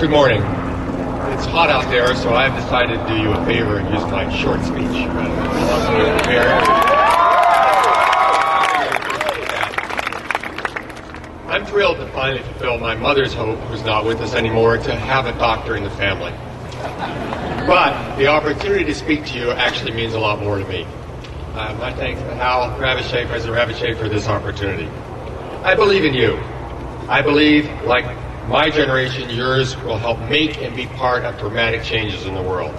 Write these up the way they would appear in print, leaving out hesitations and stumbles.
Good morning. It's hot out there, so I've decided to do you a favor and use my short speech. I'm thrilled to finally fulfill my mother's hope, who's not with us anymore, to have a doctor in the family. But the opportunity to speak to you actually means a lot more to me. My thanks to Hal Ravichet, President Ravichet, for this opportunity. I believe in you. I believe, like my generation, yours will help make and be part of dramatic changes in the world.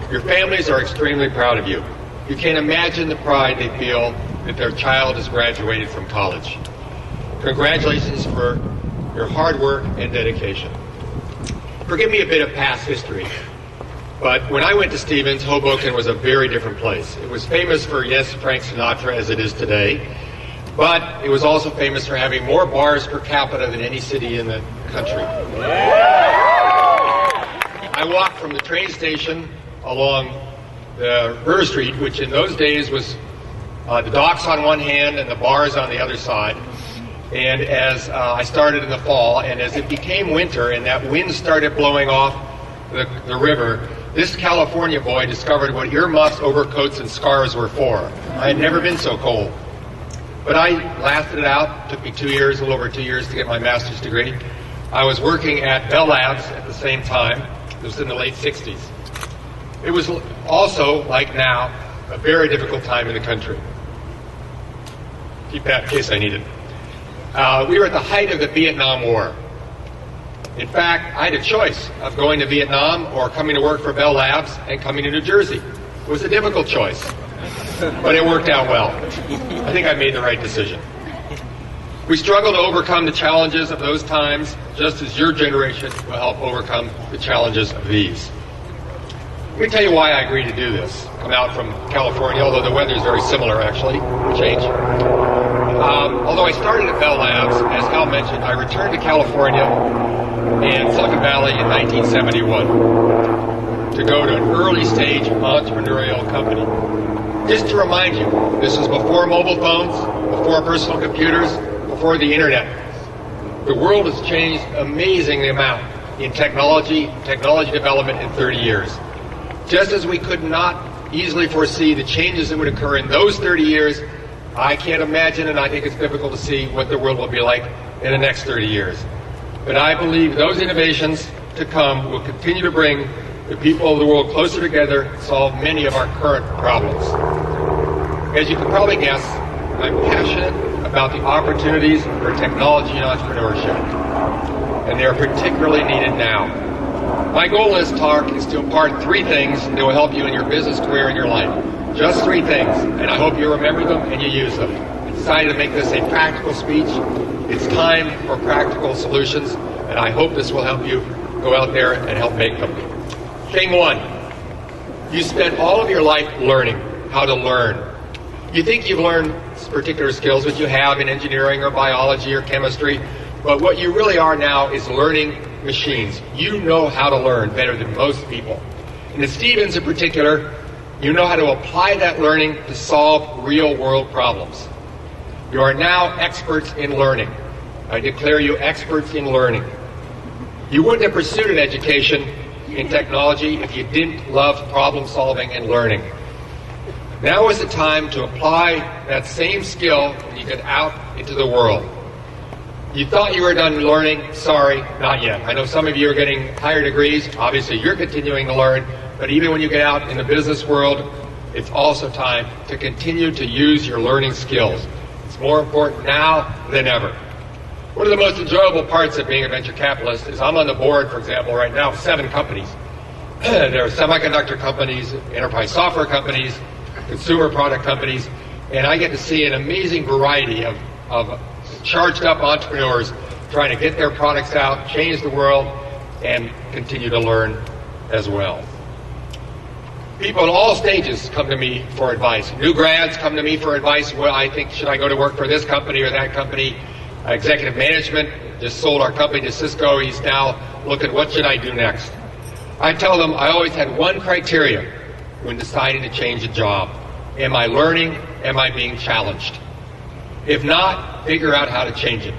Your families are extremely proud of you. You can't imagine the pride they feel that their child has graduated from college. Congratulations for your hard work and dedication. Forgive me a bit of past history, but when I went to Stevens, Hoboken was a very different place. It was famous for, yes, Frank Sinatra, as it is today, but it was also famous for having more bars per capita than any city in the country. I walked from the train station along the River Street, which in those days was the docks on one hand and the bars on the other side. And as I started in the fall, and as it became winter and that wind started blowing off the river, this California boy discovered what earmuffs, overcoats, and scarves were for. I had never been so cold. But I lasted it out. It took me 2 years, a little over 2 years, to get my master's degree. I was working at Bell Labs at the same time. It was in the late 60s. It was also, like now, a very difficult time in the country. Keep that in case I need it. We were at the height of the Vietnam War. In fact, I had a choice of going to Vietnam or coming to work for Bell Labs and coming to New Jersey. It was a difficult choice, but it worked out well. I think I made the right decision. We struggle to overcome the challenges of those times, just as your generation will help overcome the challenges of these. Let me tell you why I agreed to do this. I'm out from California, although the weather is very similar, actually, change. Although I started at Bell Labs, as Hal mentioned, I returned to California and Silicon Valley in 1971 to go to an early stage entrepreneurial company. Just to remind you, this was before mobile phones, before personal computers, before the internet. The world has changed amazingly amount in technology development in 30 years. Just as we could not easily foresee the changes that would occur in those 30 years, I can't imagine, and I think it's difficult to see what the world will be like in the next 30 years. But I believe those innovations to come will continue to bring the people of the world closer together and solve many of our current problems. As you can probably guess, I'm passionate about the opportunities for technology and entrepreneurship, and they are particularly needed now. My goal in this talk is to impart 3 things that will help you in your business career and your life. Just 3 things, and I hope you remember them and you use them. I decided to make this a practical speech. It's time for practical solutions, and I hope this will help you go out there and help make them. Thing 1, you spent all of your life learning how to learn. You think you've learned particular skills, which you have in engineering or biology or chemistry, but what you really are now is learning machines. You know how to learn better than most people. And at Stevens in particular, you know how to apply that learning to solve real-world problems. You are now experts in learning. I declare you experts in learning. You wouldn't have pursued an education in technology if you didn't love problem solving and learning. Now is the time to apply that same skill when you get out into the world. You thought you were done learning. Sorry, not yet. I know some of you are getting higher degrees. Obviously, you're continuing to learn. But even when you get out in the business world, it's also time to continue to use your learning skills. It's more important now than ever. One of the most enjoyable parts of being a venture capitalist is I'm on the board, for example, right now of 7 companies. There are semiconductor companies, enterprise software companies, consumer product companies, and I get to see an amazing variety of charged up entrepreneurs trying to get their products out, change the world, and continue to learn as well. People at all stages come to me for advice. New grads come to me for advice. Well, I think, should I go to work for this company or that company? Executive management just sold our company to Cisco. He's now looking, what should I do next? I tell them I always had one criteria when deciding to change a job. Am I learning? Am I being challenged? If not, figure out how to change it.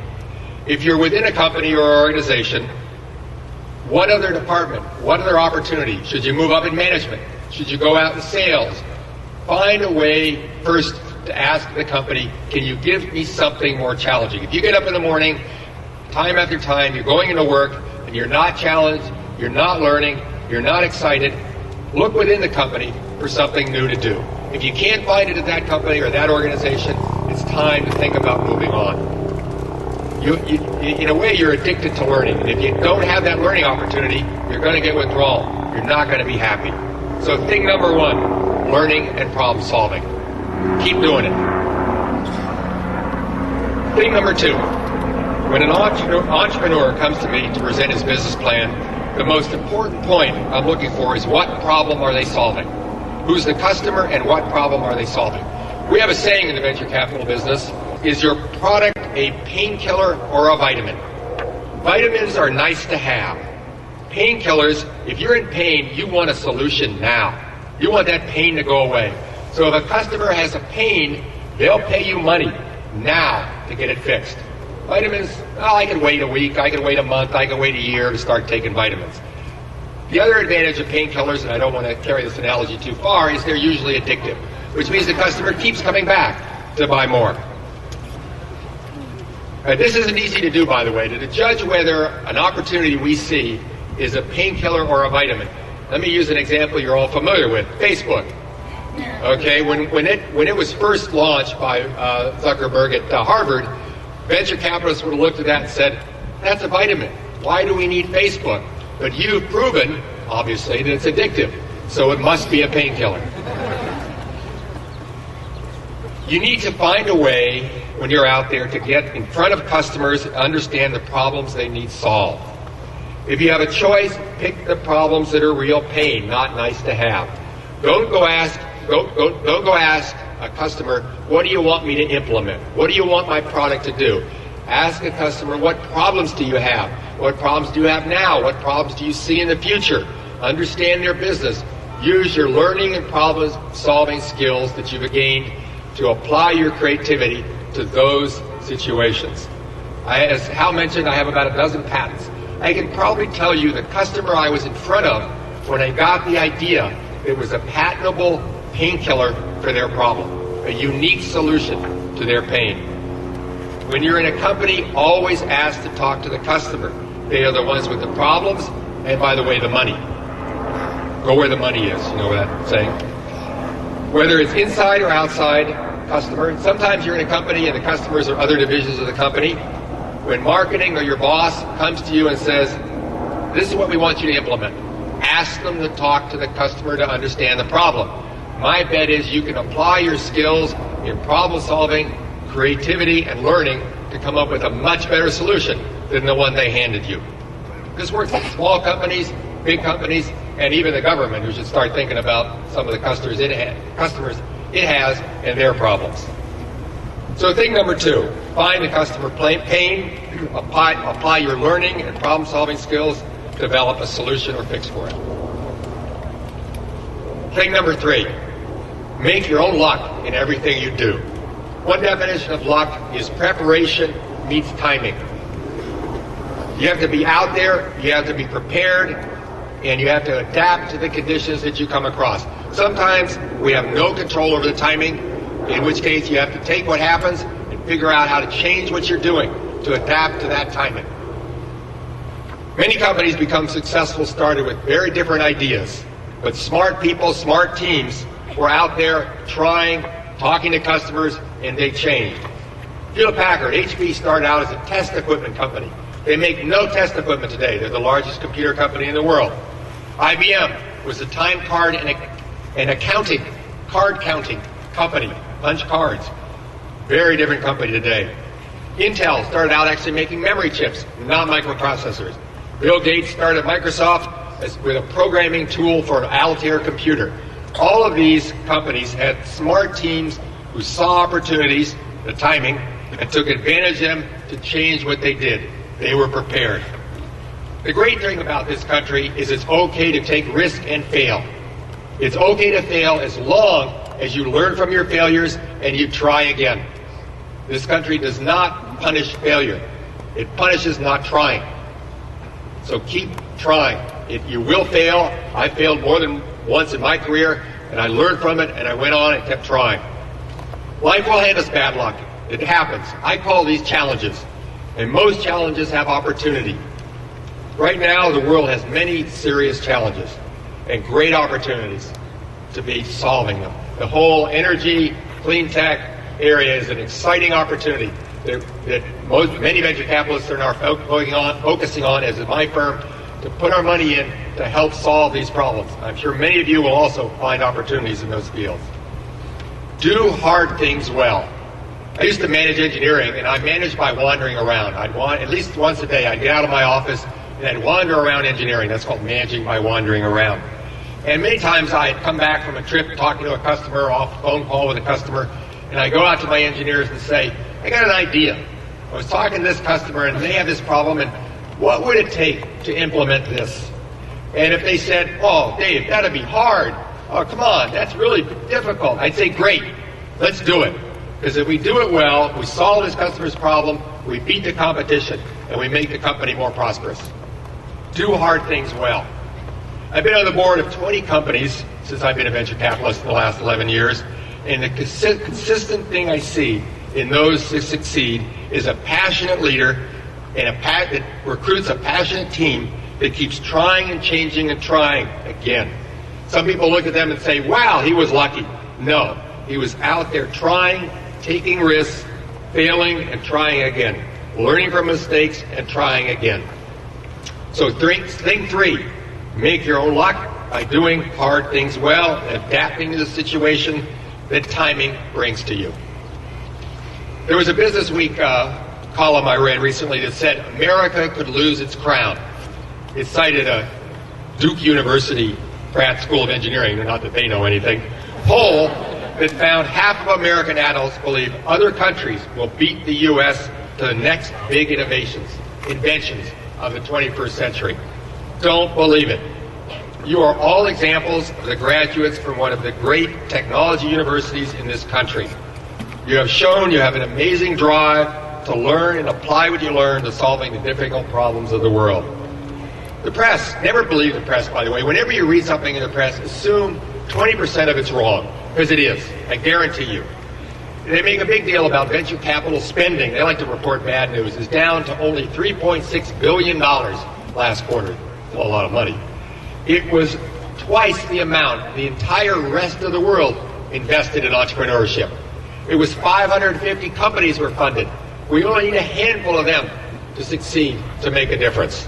If you're within a company or organization, What other department? What other opportunity? Should you move up in management? Should you go out in sales? Find a way first to ask the company, can you give me something more challenging? If you get up in the morning, time after time, you're going into work, and you're not challenged, you're not learning, you're not excited, look within the company for something new to do. If you can't find it at that company or that organization, it's time to think about moving on. In a way, you're addicted to learning. And if you don't have that learning opportunity, you're going to get withdrawal. You're not going to be happy. So thing number one, learning and problem solving. Keep doing it. Thing number two, when an entrepreneur comes to me to present his business plan, the most important point I'm looking for is what problem are they solving? Who's the customer and what problem are they solving? We have a saying in the venture capital business, is your product a painkiller or a vitamin? Vitamins are nice to have. Painkillers, if you're in pain, you want a solution now. You want that pain to go away. So if a customer has a pain, they'll pay you money now to get it fixed. Vitamins, well, I could wait a week, I could wait a month, I could wait a year to start taking vitamins. The other advantage of painkillers, and I don't want to carry this analogy too far, is they're usually addictive, which means the customer keeps coming back to buy more. This isn't easy to do, by the way, to judge whether an opportunity we see is a painkiller or a vitamin. Let me use an example you're all familiar with, Facebook. Okay, when it was first launched by Zuckerberg at Harvard, venture capitalists would have looked at that and said, that's a vitamin. Why do we need Facebook? But you've proven, obviously, that it's addictive, so it must be a painkiller. You need to find a way when you're out there to get in front of customers and understand the problems they need solved. If you have a choice, pick the problems that are real pain, not nice to have. Don't go ask a customer, what do you want me to implement? What do you want my product to do? Ask a customer, what problems do you have? What problems do you have now? What problems do you see in the future? Understand their business. Use your learning and problem-solving skills that you've gained to apply your creativity to those situations. As Hal mentioned, I have about a dozen patents. I can probably tell you the customer I was in front of when I got the idea, it was a patentable painkiller for their problem, a unique solution to their pain. When you're in a company, always ask to talk to the customer. They are the ones with the problems, and by the way, the money. Go where the money is, you know that saying? Whether it's inside or outside customer, sometimes you're in a company and the customers are other divisions of the company. When marketing or your boss comes to you and says, this is what we want you to implement, ask them to talk to the customer to understand the problem. My bet is you can apply your skills in problem solving, creativity, and learning to come up with a much better solution than the one they handed you. This works in small companies, big companies, and even the government, who should start thinking about some of the customers it has and their problems. So thing number two, find the customer pain, apply your learning and problem-solving skills, develop a solution or fix for it. Thing number three, make your own luck in everything you do. One definition of luck is preparation meets timing. You have to be out there, you have to be prepared, and you have to adapt to the conditions that you come across. Sometimes we have no control over the timing, in which case you have to take what happens and figure out how to change what you're doing to adapt to that timing. Many companies become successful started with very different ideas, but smart people, smart teams were out there trying, talking to customers, and they changed. Hewlett-Packard, HP, started out as a test equipment company. They make no test equipment today. They're the largest computer company in the world. IBM was a time card and accounting, card counting company, punch cards. Very different company today. Intel started out actually making memory chips, not microprocessors. Bill Gates started Microsoft with a programming tool for an Altair computer. All of these companies had smart teams who saw opportunities, the timing, and took advantage of them to change what they did. They were prepared. The great thing about this country is it's okay to take risk and fail. It's okay to fail as long as you learn from your failures and you try again. This country does not punish failure. It punishes not trying. So keep trying. You will fail. I failed more than once in my career, and I learned from it, and I went on and kept trying. Life will hand us bad luck. It happens. I call these challenges, and most challenges have opportunity. Right now, the world has many serious challenges and great opportunities to be solving them. The whole energy, clean tech area is an exciting opportunity that many venture capitalists are now focusing on, as is my firm, to put our money in to help solve these problems. I'm sure many of you will also find opportunities in those fields. Do hard things well. I used to manage engineering, and I managed by wandering around. At least once a day, I'd get out of my office and I'd wander around engineering. That's called managing by wandering around. And many times I'd come back from a trip talking to a customer, off a phone call with a customer, and I go out to my engineers and say, I got an idea. I was talking to this customer and they have this problem, and what would it take to implement this? And if they said, oh, Dave, that'd be hard. Oh, come on, that's really difficult. I'd say, great, let's do it. Because if we do it well, we solve this customer's problem, we beat the competition, and we make the company more prosperous. Do hard things well. I've been on the board of 20 companies since I've been a venture capitalist in the last 11 years, and the consistent thing I see in those that succeed is a passionate leader and that recruits a passionate team that keeps trying and changing and trying again. Some people look at them and say, wow, he was lucky. No, he was out there trying, taking risks, failing and trying again, learning from mistakes and trying again. So thing 3, make your own luck by doing hard things well, adapting to the situation that timing brings to you. There was a Business Week column I read recently that said America could lose its crown. It cited a Duke University Pratt School of Engineering, not that they know anything, poll that found half of American adults believe other countries will beat the U.S. to the next big inventions of the 21st century. Don't believe it. You are all examples of the graduates from one of the great technology universities in this country. You have shown you have an amazing drive to learn and apply what you learn to solving the difficult problems of the world. The press, never believe the press, by the way. Whenever you read something in the press, assume 20% of it's wrong, because it is, I guarantee you. They make a big deal about venture capital spending. They like to report bad news. It's down to only $3.6 billion last quarter. A lot of money. It was twice the amount the entire rest of the world invested in entrepreneurship. It was 550 companies were funded. We only need a handful of them to succeed, to make a difference.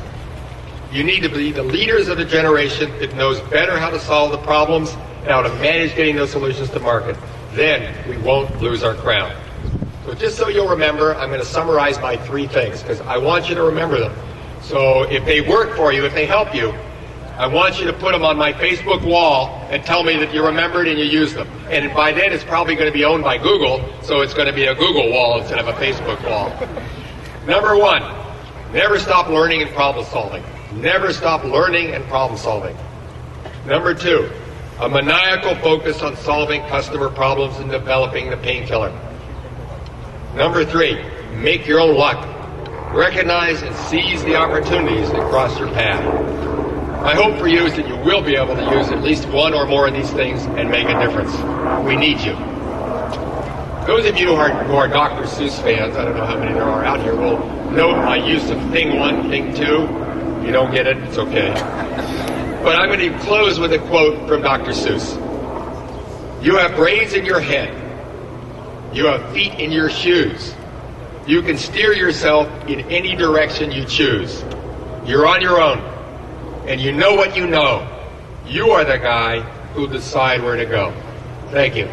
You need to be the leaders of the generation that knows better how to solve the problems and how to manage getting those solutions to market. Then we won't lose our crown. So just so you'll remember, I'm going to summarize my 3 things because I want you to remember them. So if they work for you, if they help you, I want you to put them on my Facebook wall and tell me that you remembered and you used them. And by then it's probably going to be owned by Google, so it's going to be a Google wall instead of a Facebook wall. Number 1, never stop learning and problem solving. Never stop learning and problem solving. Number 2, a maniacal focus on solving customer problems and developing the painkiller. Number 3, make your own luck. Recognize and seize the opportunities that cross your path. My hope for you is that you will be able to use at least one or more of these things and make a difference. We need you. Those of you who are Dr. Seuss fans, I don't know how many there are out here, will note my use of thing 1, thing 2. You don't get it, it's okay. But I'm going to close with a quote from Dr. Seuss. You have brains in your head. You have feet in your shoes. You can steer yourself in any direction you choose. You're on your own, and you know what you know. You are the guy who'll decide where to go. Thank you.